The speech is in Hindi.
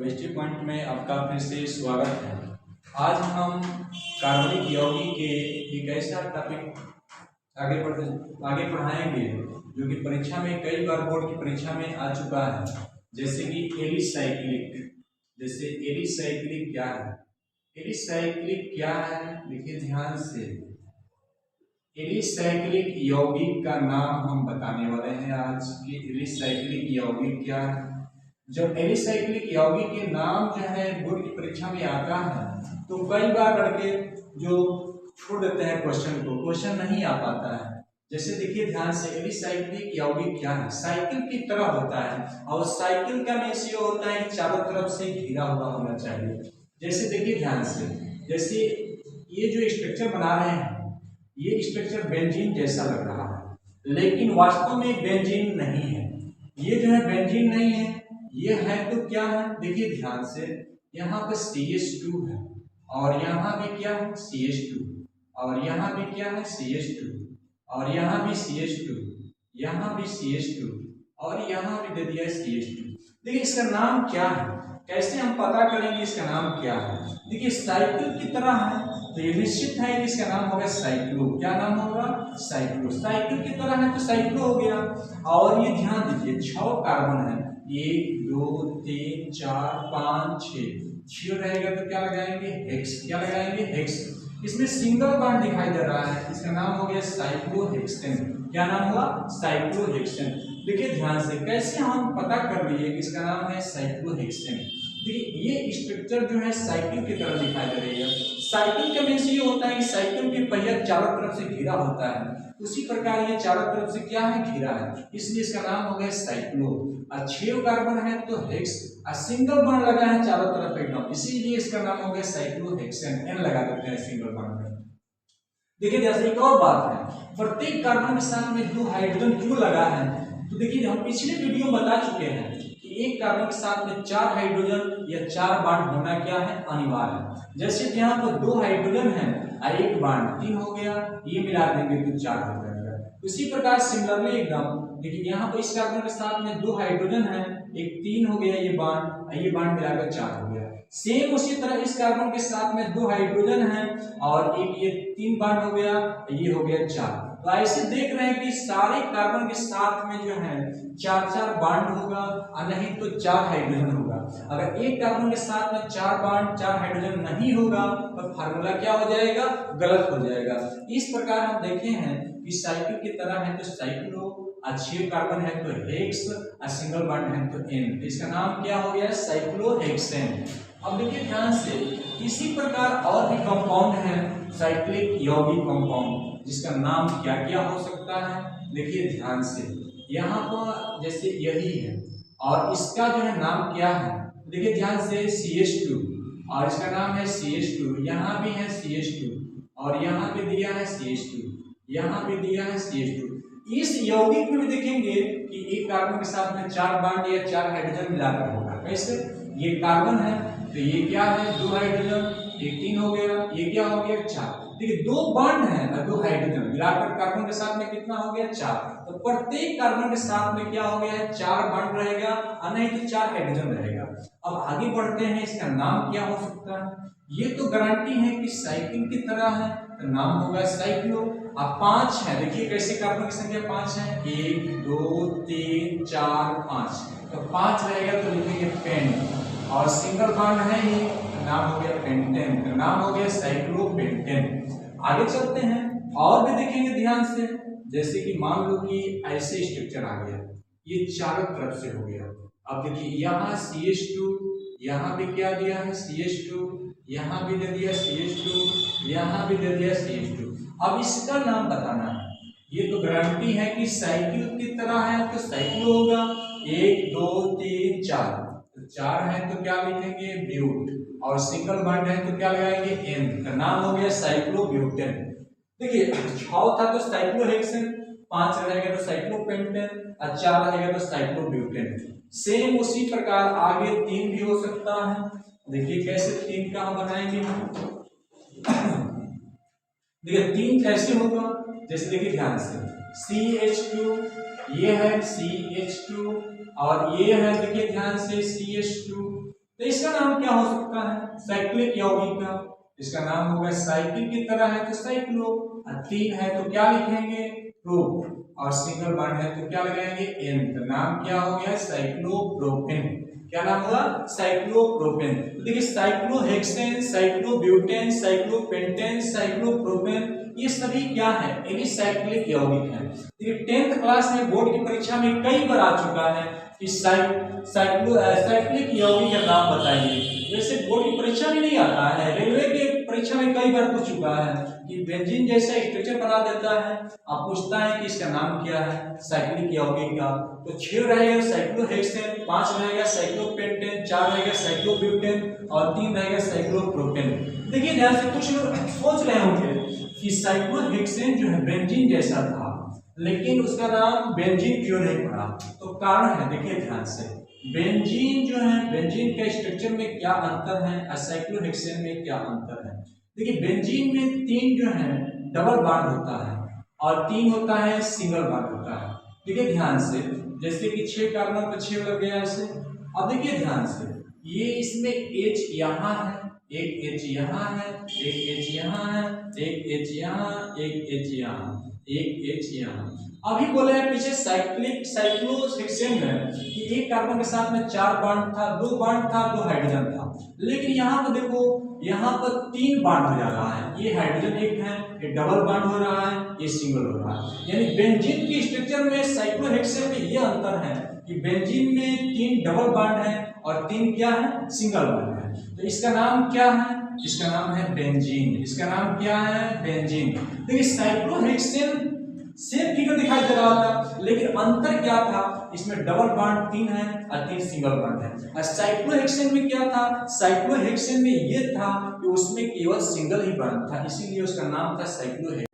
केमिस्ट्री पॉइंट में आपका फिर से स्वागत है। आज हम कार्बनिक यौगिक के एक ऐसा टॉपिक आगे पढ़ाएंगे जो कि परीक्षा में कई बार बोर्ड की परीक्षा में आ चुका है, जैसे कि एलिसाइक्लिक। जैसे एलिसाइक्लिक क्या है? एलिसाइक्लिक क्या है, देखिए ध्यान से। एलिसाइक्लिक यौगिक का नाम हम बताने वाले हैं आज कि एलिसाइक्लिक यौगिक क्या है। जब एलिसाइक्लिक यौगिक के नाम जो है बोर्ड की परीक्षा में आता है तो कई बार लड़के जो छोड़ देते हैं क्वेश्चन नहीं आ पाता है। जैसे देखिए ध्यान से, एलिसाइक्लिक यौगिक क्या है? साइकिल की तरह होता है और साइकिल का रेशियो होता है चारों तरफ से घिरा हुआ होना चाहिए। जैसे देखिए ध्यान से, जैसे ये जो स्ट्रक्चर बना रहे हैं ये स्ट्रक्चर बेंजीन जैसा लग रहा है, लेकिन वास्तव में बेंजीन नहीं है। ये जो है बेंजीन नहीं है, ये है तो क्या है? देखिए ध्यान से, यहाँ पे CH2 है और यहाँ भी क्या है? CH2, और यहाँ भी क्या है? CH2, और यहाँ भी CH2, यहाँ भी CH2, और यहाँ भी दे दिया CH2। देखिए इसका नाम क्या है, कैसे हम पता करेंगे इसका नाम क्या है? देखिए साइकिल की तरह है तो ये निश्चित है कि इसका नाम होगा साइक्लो। क्या नाम होगा? साइक्लो। साइकिल की तरह है तो साइक्लो हो गया। और ये ध्यान दीजिए 6 कार्बन है, 1 2 3 4 5 6 रहेगा तो क्या लगाएंगे? हेक्स। क्या लगाएंगे? हेक्स। इसमें सिंगल बॉन्ड दिखाई दे रहा है, इसका नाम हो गया साइक्लोहेक्सेन। क्या नाम हुआ? साइक्लोहेक्सेन। देखिए ध्यान से, कैसे हम पता कर लिए कि इसका नाम है साइक्लोहेक्सेन। देखिए ये स्ट्रक्चर जो है साइकिल की तरह दिखाई दे रही है। साइकिल का मीन्स ये होता है कि साइकिल के पहिया चारों तरफ से घिरा होता है, उसी प्रकार ये चारों तरफ से क्या है? घिरा है, इसलिए इसका नाम हो गया साइक्लो। 6 कार्बन है तो हेक्स, सिंगल बॉन्ड लगा है चारों तरफ एकदम, इसीलिए इसका नाम हो गया साइक्लोहेक्सेन। एन लगा देते हैं सिंगल बॉन्ड में। देखिए जैसे एक और बात है, प्रत्येक कार्बन के साथ में 2 हाइड्रोजन क्यों लगा है? तो देखिए हम पिछले वीडियो में बता चुके हैं कि एक कार्बन के साथ में 4 हाइड्रोजन या 4 बॉन्ड होना क्या है? अनिवार्य है। जैसे यहाँ पर 2 हाइड्रोजन है और 1 बॉन्ड, 3 हो गया, ये मिला देंगे तो 4 हो जाएगा। उसी प्रकार सिमिलरली एकदम देखिए यहाँ पर इस कार्बन के साथ में 2 हाइड्रोजन है, एक 3 हो गया, ये बॉन्ड मिलाकर 4 हो गया। सेम उसी तरह इस कार्बन के साथ में 2 हाइड्रोजन है और एक ये 3 बॉन्ड हो गया, ये हो गया 4। तो ऐसे देख रहे हैं कि सारे कार्बन के साथ में जो है 4 बॉन्ड होगा और नहीं तो 4 हाइड्रोजन होगा। अगर एक कार्बन के साथ में 4 बॉन्ड 4 हाइड्रोजन नहीं होगा तो फार्मूला क्या हो जाएगा? गलत हो जाएगा। इस प्रकार हम देखे हैं कि साइकिल की तरह है तो साइक्लो, 6 कार्बन है तो हेक्स, और सिंगल बॉन्ड है तो एन। इसका नाम क्या हो गया? साइक्लोहेक्सेन। अब देखिए ध्यान से, इसी प्रकार और भी कंपाउंड है साइक्लिक यौगिक कंपाउंड, जिसका नाम क्या क्या हो सकता है? देखिए ध्यान से, यहाँ पर जैसे यही है और इसका जो है नाम क्या है? देखिए ध्यान से, CH2, और इसका नाम है CH2, यहाँ भी है CH2, और यहाँ पे दिया है CH2, यहाँ पे दिया है CH2। इस यौगिक में भी देखेंगे कि एक कार्बन के साथ में 4 बॉन्ड या 4 हाइड्रोजन मिलाकर होगा। कैसे? ये कार्बन है तो ये क्या है? 2 हाइड्रोजन, ये 3 हो गया, ये क्या हो गया? 4। देखिए 2 बॉन्ड है और 2 हाइड्रोजन मिलाकर कार्बन के साथ में कितना हो गया? 4। तो प्रत्येक कार्बन के साथ में क्या हो गया है? 4 बॉन्ड रहेगा और नहीं तो 4 हाइड्रोजन रहेगा। अब आगे बढ़ते हैं, इसका नाम क्या हो सकता है? ये तो गारंटी है कि साइकिल की तरह है तो नाम होगा साइक्लो। अब 5 है, देखिए कैसे कार्बन की संख्या 5 है, 1 2 3 4 5, तो 5 रहेगा तो लिखेंगे पेंट, और सिंगल बॉन्ड है ये, नाम हो गया पेंटेन, तो नाम हो गया साइक्लोपेंटेन। आगे चलते हैं और भी देखेंगे ध्यान से, जैसे कि मान लो कि ऐसे स्ट्रक्चर आ गया, ये चारों तरफ से हो गया। अब देखिए यहाँ CH2, यहाँ भी क्या दिया है? CH2, यहाँ भी दे दिया CH2, यहाँ भी दे दिया CH2। अब इसका नाम बताना है। ये तो गारंटी है कि साइकिल की तरह है तो साइक्लो होगा। 1 2 3 4, तो 4 है तो क्या लिखेंगे? ब्यूट, और सिंगल बॉन्ड है तो क्या लगाएंगे? एन, का नाम हो गया साइक्लोब्यूटेन। देखिए 6 था तो साइक्लोहेक्सेन, 5 रहेगा तो साइक्लोपेंटेन, और 4 रहेगा तो साइक्लोब्यूटेन। सेम उसी प्रकार आगे 3 भी हो सकता है। देखिए कैसे 3 का हम बनाएंगे। देखिए 3 कैसे होगा? जैसे देखिए ध्यान से, CH2, ये है CH2, और ये है देखिए ध्यान से CH2। तो इसका नाम क्या हो सकता है? साइक्लिक यौगिक का इसका नाम होगा साइकिल की तरह है तो साइक्लो, और 3 है तो क्या लिखेंगे? प्रो, और सिंगल बॉन्ड है तो क्या लगाएंगे? एन। तो नाम क्या हो गया? साइक्लोप्रोपेन। क्या नाम हुआ? साइक्लोप्रोपेन। तो देखिए साइक्लोहेक्सेन, साइक्लोब्यूटेन, साइक्लोपेंटेन, साइक्लोप्रोपेन ये सभी क्या है? एलिसाइक्लिक यौगिक है। देखिए 10th क्लास में बोर्ड की परीक्षा में कई बार आ चुका है कि साइक्लिक यौगिक का नाम बताइए। वैसे बोर्ड की परीक्षा में नहीं आता है, रेलवे के परीक्षा में कई बार पूछ चुका है कि बेंजीन जैसा स्ट्रक्चर बना देता है, अब पूछता है कि इसका नाम क्या है? साइक्लिक यौगिक का। तो 6 रहेगा साइक्लोहेक्सेन, 5 रहेगा साइक्लोपेंटेन, 4 रहेगा साइक्लोब्यूटेन और 3 रहेगा साइक्लोप्रोपेन। देखिए ध्यान से, कुछ लोग सोच रहे होंगे कि साइक्लोहेक्सेन जो है बेंजीन जैसा था, लेकिन उसका नाम बेंजीन क्यों नहीं पड़ा? तो कारण है, देखिए ध्यान से, बेंजीन जो है, बेंजीन के स्ट्रक्चर में क्या अंतर है और साइक्लोहेक्सेन में क्या अंतर है? देखिए बेंजीन में 3 जो है डबल बॉन्ड होता है और 3 होता है सिंगल बॉन्ड होता है। देखिए ध्यान से, जैसे कि 6 कार्बन पर 6 लग गया ऐसे। अब देखिए ध्यान से, ये इसमें H यहाँ है, एक H यहाँ है, एक H यहाँ है, एक H यहाँ, एक H यहाँ, एक H यहाँ। अभी बोले हैं पीछे साइक्लोहेक्सेन में कि एक कार्बन के साथ में 4 बॉन्ड था, 2 बॉन्ड था, 2 हाइड्रोजन था, लेकिन यहाँ पर देखो, यहाँ पर 3 बॉन्ड हो जा रहा है। ये हाइड्रोजन एक है, ये डबल बॉन्ड हो रहा है, ये सिंगल हो रहा है। यानी बेंजीन के स्ट्रक्चर में साइक्लोहेक्सेन में ये अंतर है कि बेंजीन में 3 डबल बॉन्ड है और 3 क्या है? सिंगल बॉन्ड है। तो इसका नाम क्या है? इसका नाम है बेंजीन। इसका नाम क्या है? बेंजीन। देखिए साइक्लोहेक्सेन सेम फिगर दिखाई दे रहा था, लेकिन अंतर क्या था? इसमें डबल बॉन्ड 3 है और 3 सिंगल बॉन्ड है। और साइक्लोहेक्सेन में क्या था? साइक्लोहेक्सेन में ये था कि उसमें केवल सिंगल ही बॉन्ड था, इसीलिए उसका नाम था साइक्लोहेक्सेन।